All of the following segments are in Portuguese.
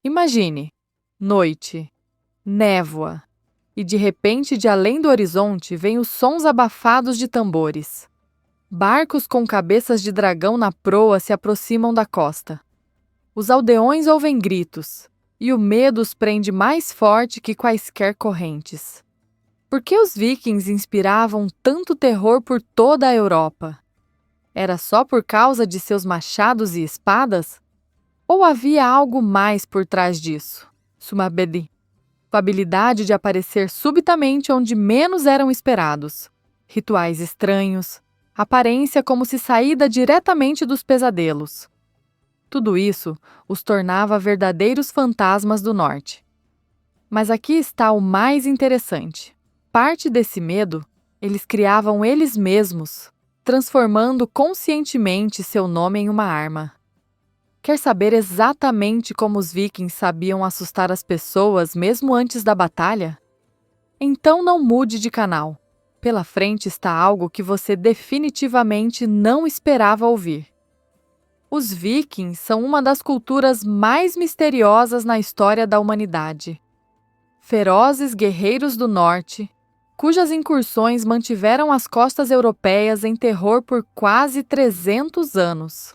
Imagine, noite, névoa, e de repente, de além do horizonte, vêm os sons abafados de tambores. Barcos com cabeças de dragão na proa se aproximam da costa. Os aldeões ouvem gritos, e o medo os prende mais forte que quaisquer correntes. Por que os vikings inspiravam tanto terror por toda a Europa? Era só por causa de seus machados e espadas? Ou havia algo mais por trás disso? Sumabedi. A habilidade de aparecer subitamente onde menos eram esperados. Rituais estranhos. Aparência como se saída diretamente dos pesadelos. Tudo isso os tornava verdadeiros fantasmas do norte. Mas aqui está o mais interessante. Parte desse medo, eles criavam eles mesmos, transformando conscientemente seu nome em uma arma. Quer saber exatamente como os vikings sabiam assustar as pessoas mesmo antes da batalha? Então não mude de canal. Pela frente está algo que você definitivamente não esperava ouvir. Os vikings são uma das culturas mais misteriosas na história da humanidade. Ferozes guerreiros do norte, cujas incursões mantiveram as costas europeias em terror por quase 300 anos.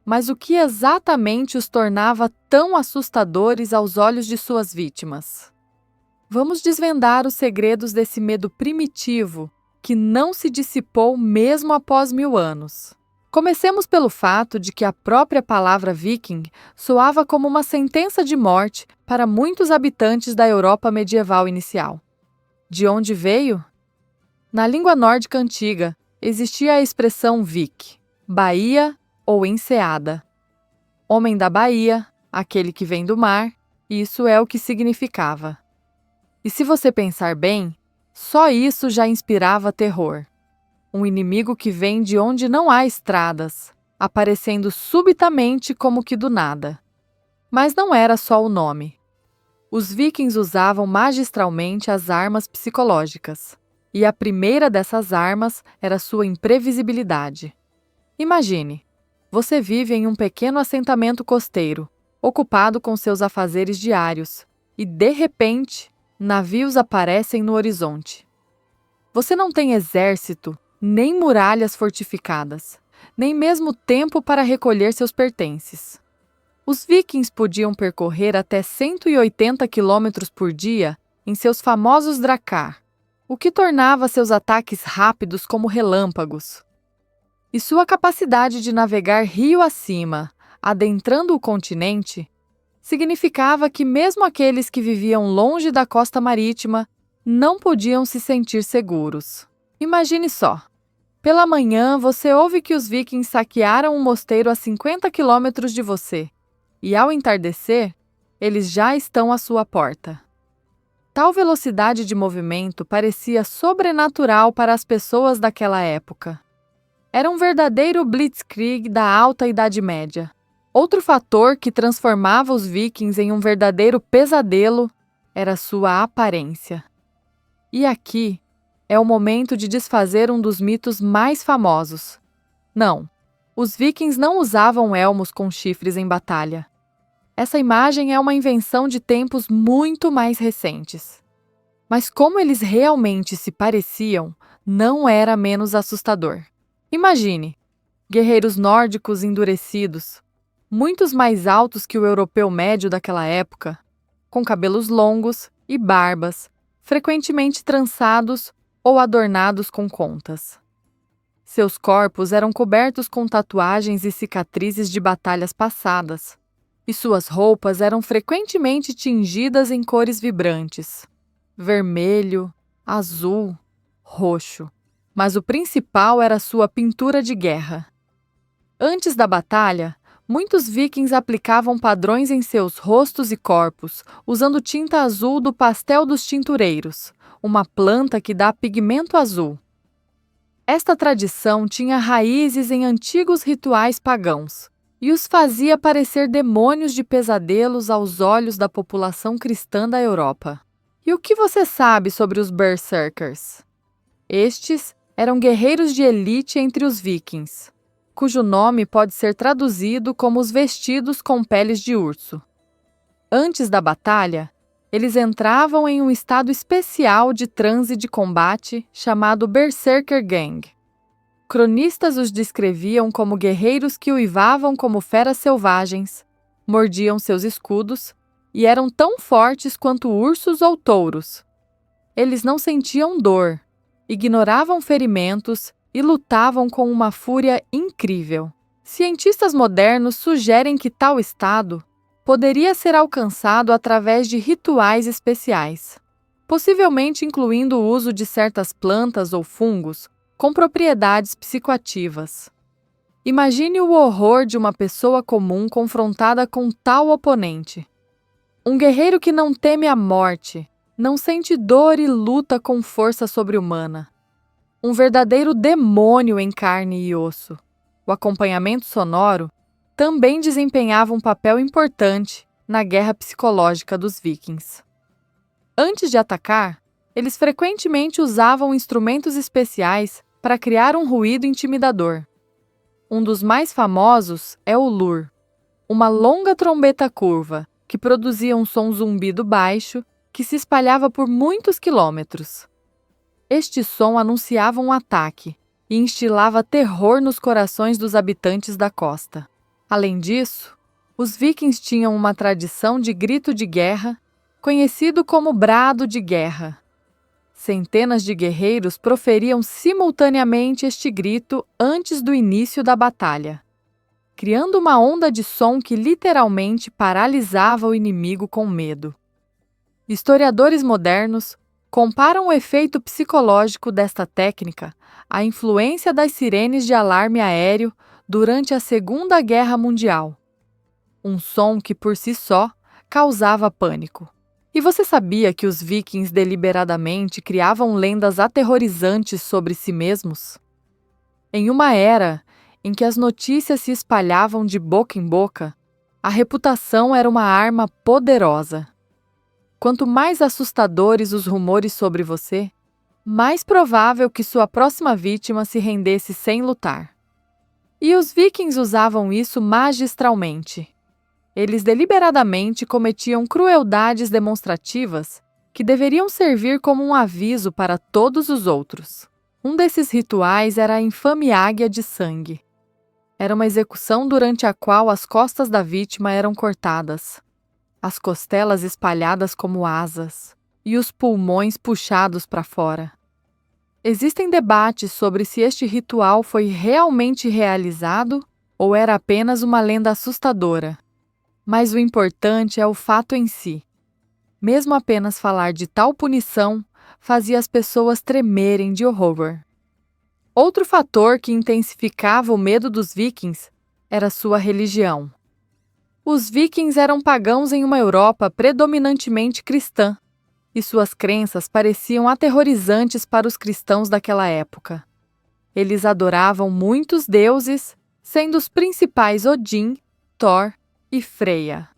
Mas o que exatamente os tornava tão assustadores aos olhos de suas vítimas? Vamos desvendar os segredos desse medo primitivo que não se dissipou mesmo após 1000 anos. Comecemos pelo fato de que a própria palavra viking soava como uma sentença de morte para muitos habitantes da Europa medieval inicial. De onde veio? Na língua nórdica antiga, existia a expressão vik, baía ou enseada. Homem da baía, aquele que vem do mar, isso é o que significava. E se você pensar bem, só isso já inspirava terror. Um inimigo que vem de onde não há estradas, aparecendo subitamente como que do nada. Mas não era só o nome. Os vikings usavam magistralmente as armas psicológicas, e a primeira dessas armas era sua imprevisibilidade. Imagine, você vive em um pequeno assentamento costeiro, ocupado com seus afazeres diários, e de repente, navios aparecem no horizonte. Você não tem exército, nem muralhas fortificadas, nem mesmo tempo para recolher seus pertences. Os vikings podiam percorrer até 180 km por dia em seus famosos drakar, o que tornava seus ataques rápidos como relâmpagos. E sua capacidade de navegar rio acima, adentrando o continente, significava que mesmo aqueles que viviam longe da costa marítima não podiam se sentir seguros. Imagine só. Pela manhã, você ouve que os vikings saquearam um mosteiro a 50 quilômetros de você, e ao entardecer, eles já estão à sua porta. Tal velocidade de movimento parecia sobrenatural para as pessoas daquela época. Era um verdadeiro blitzkrieg da Alta Idade Média. Outro fator que transformava os vikings em um verdadeiro pesadelo era sua aparência. E aqui é o momento de desfazer um dos mitos mais famosos. Não, os vikings não usavam elmos com chifres em batalha. Essa imagem é uma invenção de tempos muito mais recentes. Mas como eles realmente se pareciam, não era menos assustador. Imagine, guerreiros nórdicos endurecidos, muitos mais altos que o europeu médio daquela época, com cabelos longos e barbas, frequentemente trançados ou adornados com contas. Seus corpos eram cobertos com tatuagens e cicatrizes de batalhas passadas, e suas roupas eram frequentemente tingidas em cores vibrantes: vermelho, azul, roxo. Mas o principal era sua pintura de guerra. Antes da batalha, muitos vikings aplicavam padrões em seus rostos e corpos, usando tinta azul do pastel dos tintureiros, uma planta que dá pigmento azul. Esta tradição tinha raízes em antigos rituais pagãos e os fazia parecer demônios de pesadelos aos olhos da população cristã da Europa. E o que você sabe sobre os Berserkers? Estes eram guerreiros de elite entre os vikings, cujo nome pode ser traduzido como os vestidos com peles de urso. Antes da batalha, eles entravam em um estado especial de transe de combate chamado Berserker Gang. Cronistas os descreviam como guerreiros que uivavam como feras selvagens, mordiam seus escudos e eram tão fortes quanto ursos ou touros. Eles não sentiam dor, ignoravam ferimentos e lutavam com uma fúria incrível. Cientistas modernos sugerem que tal estado poderia ser alcançado através de rituais especiais, possivelmente incluindo o uso de certas plantas ou fungos com propriedades psicoativas. Imagine o horror de uma pessoa comum confrontada com tal oponente. Um guerreiro que não teme a morte, não sente dor e luta com força sobre-humana. Um verdadeiro demônio em carne e osso. O acompanhamento sonoro também desempenhava um papel importante na guerra psicológica dos vikings. Antes de atacar, eles frequentemente usavam instrumentos especiais para criar um ruído intimidador. Um dos mais famosos é o lur, uma longa trombeta curva que produzia um som zumbido baixo que se espalhava por muitos quilômetros. Este som anunciava um ataque e instilava terror nos corações dos habitantes da costa. Além disso, os vikings tinham uma tradição de grito de guerra, conhecido como brado de guerra. Centenas de guerreiros proferiam simultaneamente este grito antes do início da batalha, criando uma onda de som que literalmente paralisava o inimigo com medo. Historiadores modernos comparam o efeito psicológico desta técnica à influência das sirenes de alarme aéreo durante a Segunda Guerra Mundial. Um som que, por si só, causava pânico. E você sabia que os vikings deliberadamente criavam lendas aterrorizantes sobre si mesmos? Em uma era em que as notícias se espalhavam de boca em boca, a reputação era uma arma poderosa. Quanto mais assustadores os rumores sobre você, mais provável que sua próxima vítima se rendesse sem lutar. E os vikings usavam isso magistralmente. Eles deliberadamente cometiam crueldades demonstrativas que deveriam servir como um aviso para todos os outros. Um desses rituais era a infame águia de sangue. Era uma execução durante a qual as costas da vítima eram cortadas, as costelas espalhadas como asas e os pulmões puxados para fora. Existem debates sobre se este ritual foi realmente realizado ou era apenas uma lenda assustadora. Mas o importante é o fato em si. Mesmo apenas falar de tal punição fazia as pessoas tremerem de horror. Outro fator que intensificava o medo dos vikings era sua religião. Os vikings eram pagãos em uma Europa predominantemente cristã, e suas crenças pareciam aterrorizantes para os cristãos daquela época. Eles adoravam muitos deuses, sendo os principais Odin, Thor e Freya.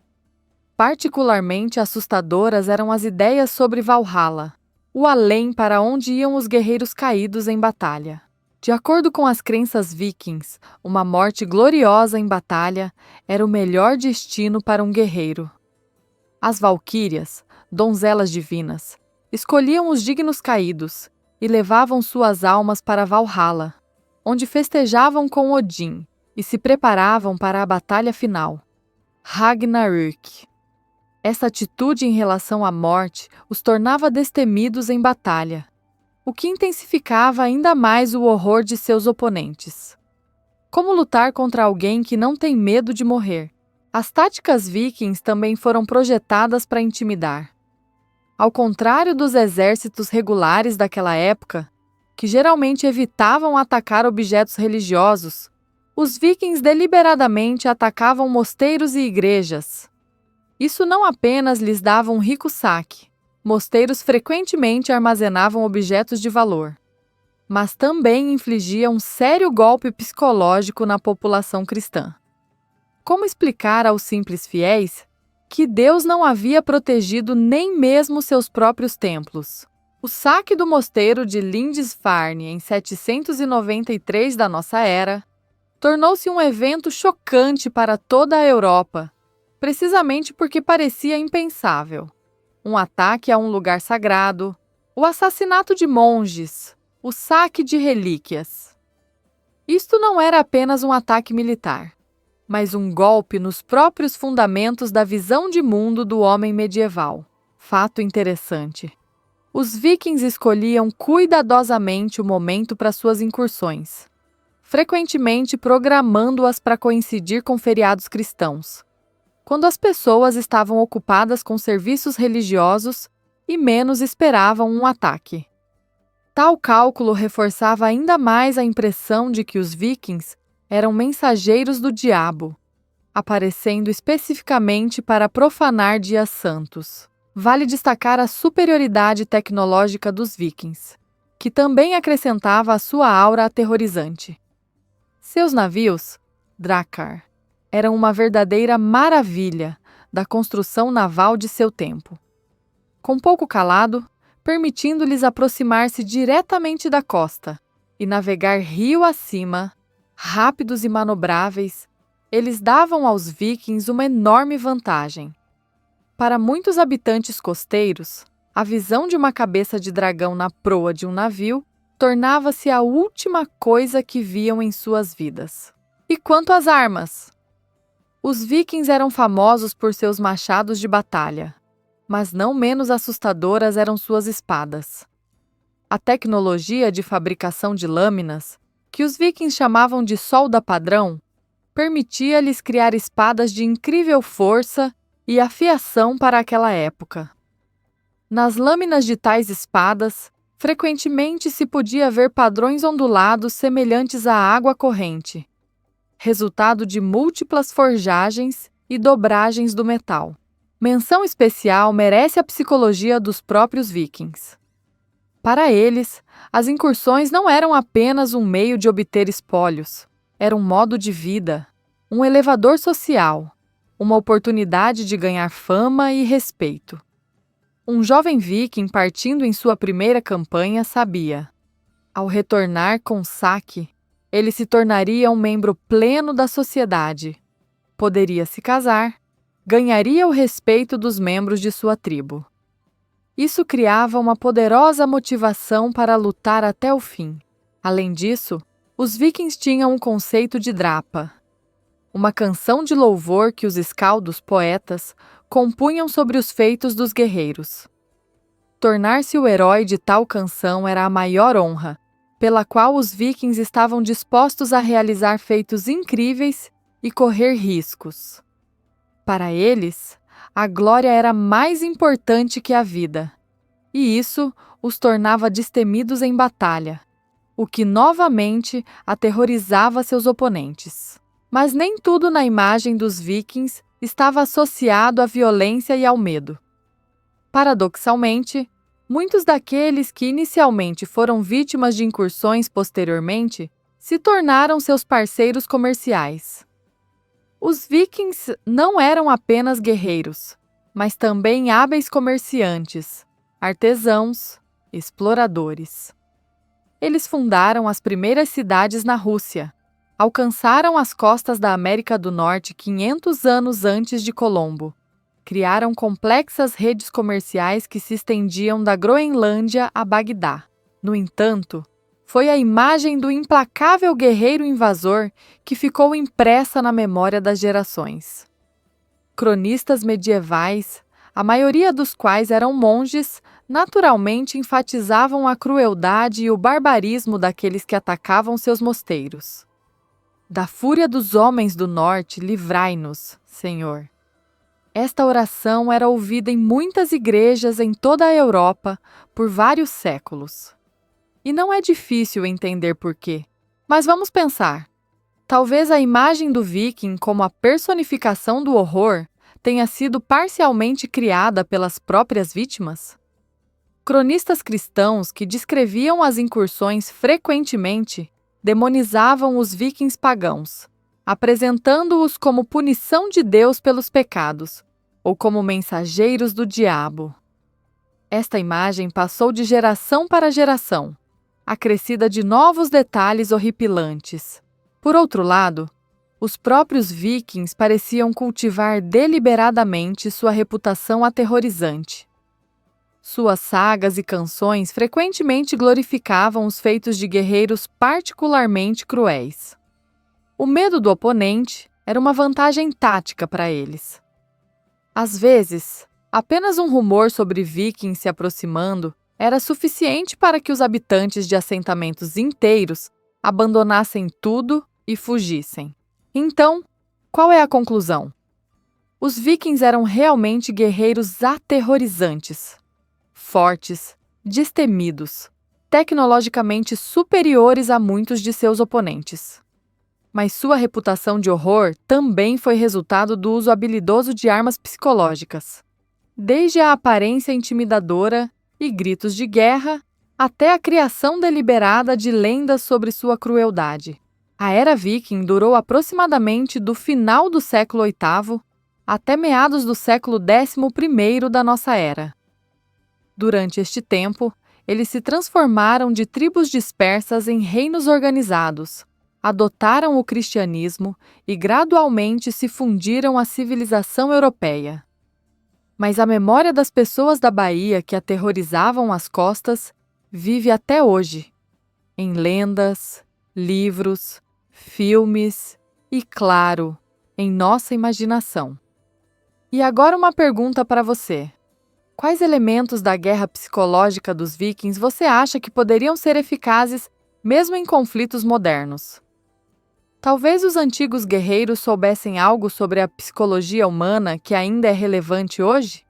Particularmente assustadoras eram as ideias sobre Valhalla, o além para onde iam os guerreiros caídos em batalha. De acordo com as crenças vikings, uma morte gloriosa em batalha era o melhor destino para um guerreiro. As valquírias, donzelas divinas, escolhiam os dignos caídos e levavam suas almas para Valhalla, onde festejavam com Odin e se preparavam para a batalha final, Ragnarök. Essa atitude em relação à morte os tornava destemidos em batalha, o que intensificava ainda mais o horror de seus oponentes. Como lutar contra alguém que não tem medo de morrer? As táticas vikings também foram projetadas para intimidar. Ao contrário dos exércitos regulares daquela época, que geralmente evitavam atacar objetos religiosos, os vikings deliberadamente atacavam mosteiros e igrejas. Isso não apenas lhes dava um rico saque, mosteiros frequentemente armazenavam objetos de valor, mas também infligiam um sério golpe psicológico na população cristã. Como explicar aos simples fiéis que Deus não havia protegido nem mesmo seus próprios templos? O saque do mosteiro de Lindisfarne em 793 da nossa era tornou-se um evento chocante para toda a Europa precisamente porque parecia impensável. Um ataque a um lugar sagrado, o assassinato de monges, o saque de relíquias. Isto não era apenas um ataque militar, mas um golpe nos próprios fundamentos da visão de mundo do homem medieval. Fato interessante. Os vikings escolhiam cuidadosamente o momento para suas incursões, frequentemente programando-as para coincidir com feriados cristãos, quando as pessoas estavam ocupadas com serviços religiosos e menos esperavam um ataque. Tal cálculo reforçava ainda mais a impressão de que os vikings eram mensageiros do diabo, aparecendo especificamente para profanar dias santos. Vale destacar a superioridade tecnológica dos vikings, que também acrescentava a sua aura aterrorizante. Seus navios, Drakkar, eram uma verdadeira maravilha da construção naval de seu tempo. Com pouco calado, permitindo-lhes aproximar-se diretamente da costa e navegar rio acima, rápidos e manobráveis, eles davam aos vikings uma enorme vantagem. Para muitos habitantes costeiros, a visão de uma cabeça de dragão na proa de um navio tornava-se a última coisa que viam em suas vidas. E quanto às armas? Os vikings eram famosos por seus machados de batalha, mas não menos assustadoras eram suas espadas. A tecnologia de fabricação de lâminas, que os vikings chamavam de solda padrão, permitia-lhes criar espadas de incrível força e afiação para aquela época. Nas lâminas de tais espadas, frequentemente se podia ver padrões ondulados semelhantes à água corrente, resultado de múltiplas forjagens e dobragens do metal. Menção especial merece a psicologia dos próprios vikings. Para eles, as incursões não eram apenas um meio de obter espólios, era um modo de vida, um elevador social, uma oportunidade de ganhar fama e respeito. Um jovem viking partindo em sua primeira campanha sabia: ao retornar com saque, ele se tornaria um membro pleno da sociedade, poderia se casar, ganharia o respeito dos membros de sua tribo. Isso criava uma poderosa motivação para lutar até o fim. Além disso, os vikings tinham um conceito de drapa, uma canção de louvor que os escaldos poetas compunham sobre os feitos dos guerreiros. Tornar-se o herói de tal canção era a maior honra, pela qual os vikings estavam dispostos a realizar feitos incríveis e correr riscos. Para eles, a glória era mais importante que a vida, e isso os tornava destemidos em batalha, o que novamente aterrorizava seus oponentes. Mas nem tudo na imagem dos vikings estava associado à violência e ao medo. Paradoxalmente, muitos daqueles que inicialmente foram vítimas de incursões posteriormente se tornaram seus parceiros comerciais. Os vikings não eram apenas guerreiros, mas também hábeis comerciantes, artesãos, exploradores. Eles fundaram as primeiras cidades na Rússia, alcançaram as costas da América do Norte 500 anos antes de Colombo. Criaram complexas redes comerciais que se estendiam da Groenlândia a Bagdá. No entanto, foi a imagem do implacável guerreiro invasor que ficou impressa na memória das gerações. Cronistas medievais, a maioria dos quais eram monges, naturalmente enfatizavam a crueldade e o barbarismo daqueles que atacavam seus mosteiros. Da fúria dos homens do norte, livrai-nos, Senhor. Esta oração era ouvida em muitas igrejas em toda a Europa por vários séculos. E não é difícil entender por quê. Mas vamos pensar. Talvez a imagem do viking como a personificação do horror tenha sido parcialmente criada pelas próprias vítimas? Cronistas cristãos que descreviam as incursões frequentemente demonizavam os vikings pagãos, apresentando-os como punição de Deus pelos pecados, ou como mensageiros do diabo. Esta imagem passou de geração para geração, acrescida de novos detalhes horripilantes. Por outro lado, Os próprios vikings pareciam cultivar deliberadamente sua reputação aterrorizante. Suas sagas e canções frequentemente glorificavam os feitos de guerreiros particularmente cruéis. O medo do oponente era uma vantagem tática para eles. Às vezes, apenas um rumor sobre vikings se aproximando era suficiente para que os habitantes de assentamentos inteiros abandonassem tudo e fugissem. Então, qual é a conclusão? Os vikings eram realmente guerreiros aterrorizantes, fortes, destemidos, tecnologicamente superiores a muitos de seus oponentes. Mas sua reputação de horror também foi resultado do uso habilidoso de armas psicológicas. Desde a aparência intimidadora e gritos de guerra, até a criação deliberada de lendas sobre sua crueldade. A era viking durou aproximadamente do final do século VIII até meados do século XI da nossa era. Durante este tempo, eles se transformaram de tribos dispersas em reinos organizados, adotaram o cristianismo e gradualmente se fundiram à civilização europeia. Mas a memória das pessoas da Bahia que aterrorizavam as costas vive até hoje, em lendas, livros, filmes e, claro, em nossa imaginação. E agora uma pergunta para você. Quais elementos da guerra psicológica dos vikings você acha que poderiam ser eficazes mesmo em conflitos modernos? Talvez os antigos guerreiros soubessem algo sobre a psicologia humana que ainda é relevante hoje?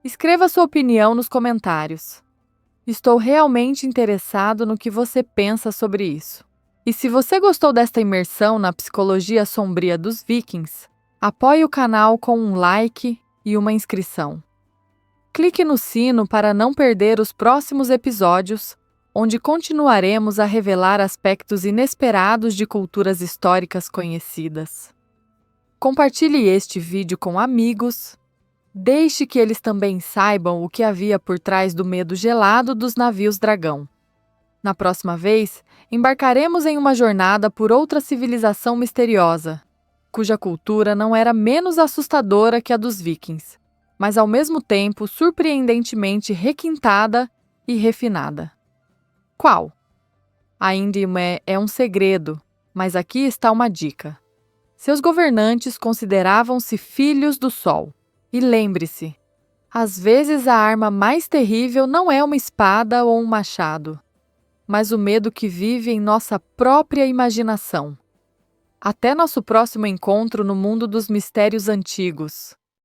Escreva sua opinião nos comentários. Estou realmente interessado no que você pensa sobre isso. E se você gostou desta imersão na psicologia sombria dos vikings, apoie o canal com um like e uma inscrição. Clique no sino para não perder os próximos episódios, onde continuaremos a revelar aspectos inesperados de culturas históricas conhecidas. Compartilhe este vídeo com amigos. Deixe que eles também saibam o que havia por trás do medo gelado dos navios dragão. Na próxima vez, embarcaremos em uma jornada por outra civilização misteriosa, cuja cultura não era menos assustadora que a dos vikings, mas ao mesmo tempo surpreendentemente requintada e refinada. Qual? Ainda é um segredo, mas aqui está uma dica. Seus governantes consideravam-se filhos do sol. E lembre-se, às vezes a arma mais terrível não é uma espada ou um machado, mas o medo que vive em nossa própria imaginação. Até nosso próximo encontro no mundo dos mistérios antigos.